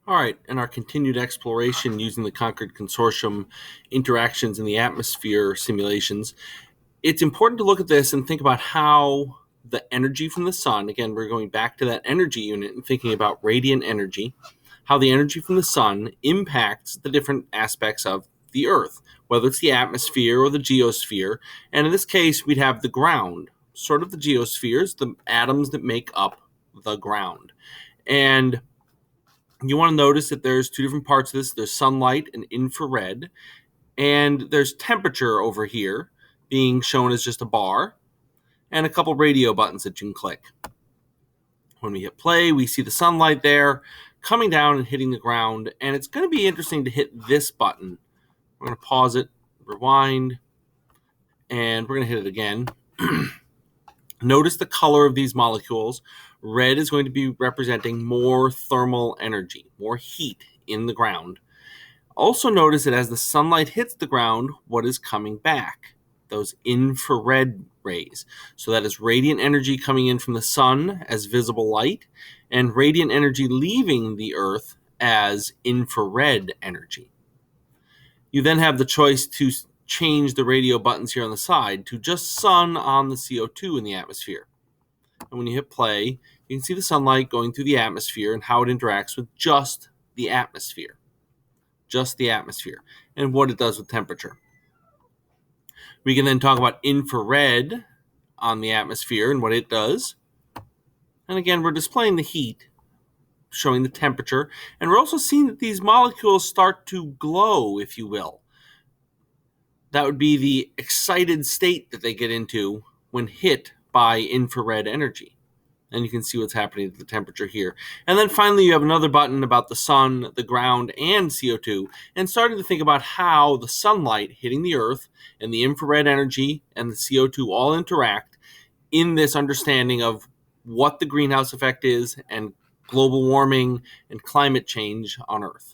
All right, in our continued exploration using the Concord Consortium interactions in the atmosphere simulations, it's important to look at this and think about how the energy from the sun, again, we're going back to that energy unit and thinking about radiant energy, how the energy from the sun impacts the different aspects of the Earth, whether it's the atmosphere or the geosphere. And in this case, we'd have the ground, sort of the geospheres, the atoms that make up the ground. And you want to notice that there's two different parts of this. There's sunlight and infrared, and there's temperature over here being shown as just a bar, and a couple radio buttons that you can click. When we hit play, we see the sunlight there coming down and hitting the ground, and it's going to be interesting to hit this button. We're going to pause it, rewind, and we're going to hit it again. Notice the color of these molecules. Red is going to be representing more thermal energy, more heat in the ground. Also notice that as the sunlight hits the ground, what is coming back? Those infrared rays. So that is radiant energy coming in from the sun as visible light, and radiant energy leaving the Earth as infrared energy. You then have the choice to change the radio buttons here on the side to just sun on the CO2 in the atmosphere. And when you hit play, you can see the sunlight going through the atmosphere and how it interacts with just the atmosphere. Just the atmosphere, and what it does with temperature. We can then talk about infrared on the atmosphere and what it does. And again, we're displaying the heat, showing the temperature, and we're also seeing that these molecules start to glow, if you will. That would be the excited state that they get into when hit by infrared energy. And you can see what's happening to the temperature here. And then finally, you have another button about the sun, the ground, and CO2, and starting to think about how the sunlight hitting the Earth and the infrared energy and the CO2 all interact in this understanding of what the greenhouse effect is and global warming and climate change on Earth.